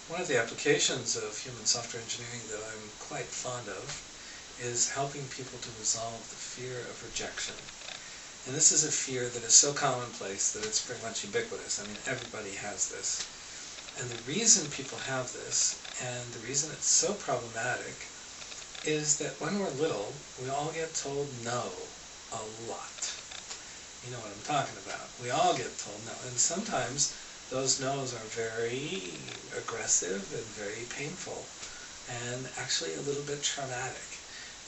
One of the applications of human software engineering that I'm quite fond of is helping people to resolve the fear of rejection. And this is a fear that is so commonplace that it's pretty much ubiquitous. I mean, everybody has this. And the reason people have this, and the reason it's so problematic, is that when we're little, we all get told no a lot. You know what I'm talking about. We all get told no. And sometimes those no's are very aggressive and very painful, and actually a little bit traumatic.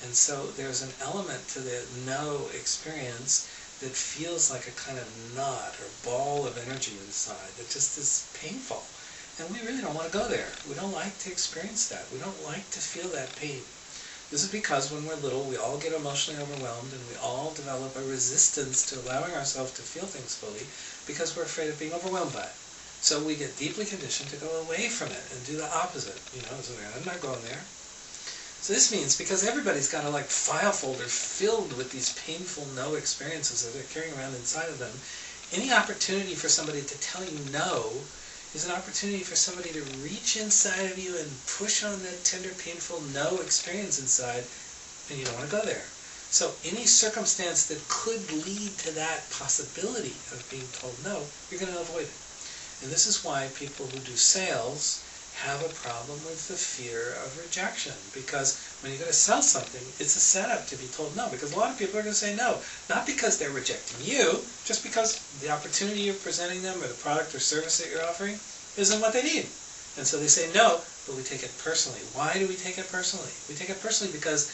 And so there's an element to the no experience that feels like a kind of knot or ball of energy inside that just is painful. And we really don't want to go there. We don't like to experience that. We don't like to feel that pain. This is because when we're little, we all get emotionally overwhelmed, and we all develop a resistance to allowing ourselves to feel things fully because we're afraid of being overwhelmed by it. So we get deeply conditioned to go away from it and do the opposite. You know, so I'm not going there. So this means, because everybody's got a file folder filled with these painful no experiences that they're carrying around inside of them, any opportunity for somebody to tell you no is an opportunity for somebody to reach inside of you and push on that tender, painful no experience inside, and you don't want to go there. So any circumstance that could lead to that possibility of being told no, you're going to avoid it. And this is why people who do sales have a problem with the fear of rejection. Because when you're going to sell something, it's a setup to be told no. Because a lot of people are going to say no. Not because they're rejecting you, just because the opportunity you're presenting them or the product or service that you're offering isn't what they need. And so they say no, but we take it personally. Why do we take it personally? We take it personally because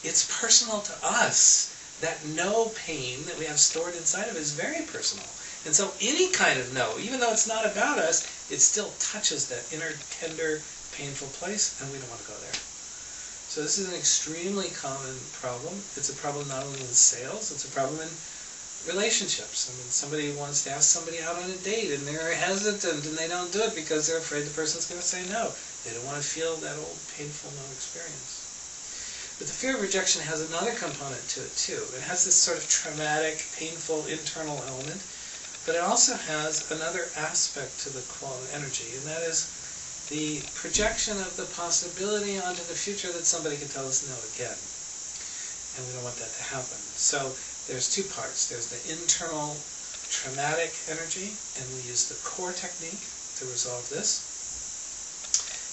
it's personal to us. That no pain that we have stored inside of it is very personal. And so any kind of no, even though it's not about us, it still touches that inner, tender, painful place, and we don't want to go there. So this is an extremely common problem. It's a problem not only in sales, it's a problem in relationships. I mean, somebody wants to ask somebody out on a date, and they're hesitant, and they don't do it because they're afraid the person's going to say no. They don't want to feel that old painful no experience. But the fear of rejection has another component to it, too. It has this sort of traumatic, painful, internal element. But it also has another aspect to the quality energy, and that is the projection of the possibility onto the future that somebody can tell us no again. And we don't want that to happen. So there's two parts. There's the internal traumatic energy, and we use the core technique to resolve this.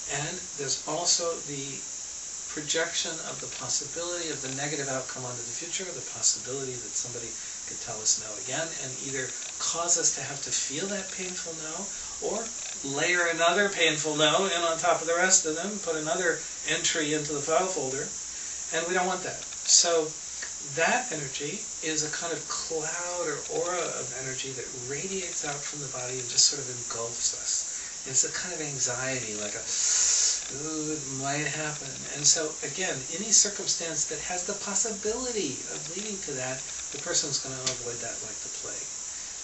And there's also the projection of the possibility of the negative outcome onto the future, the possibility that somebody could tell us no again, and either cause us to have to feel that painful no, or layer another painful no in on top of the rest of them, put another entry into the file folder, and we don't want that. So that energy is a kind of cloud or aura of energy that radiates out from the body and just sort of engulfs us. It's a kind of anxiety, like a, ooh, it might happen. And so, again, any circumstance that has the possibility of leading to that, the person's going to avoid that like the plague.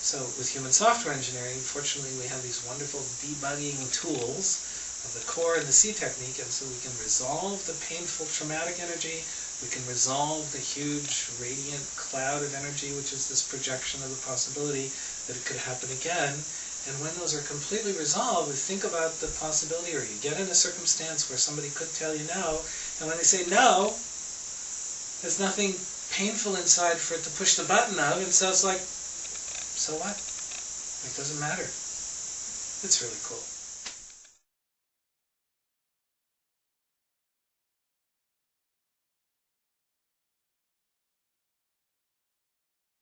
So with human software engineering, fortunately, we have these wonderful debugging tools of the core and the C technique, and so we can resolve the painful traumatic energy, we can resolve the huge radiant cloud of energy, which is this projection of the possibility that it could happen again. And when those are completely resolved, we think about the possibility, or you get in a circumstance where somebody could tell you no, and when they say no, there's nothing painful inside for it to push the button of, and so it's like, so what? It doesn't matter. It's really cool.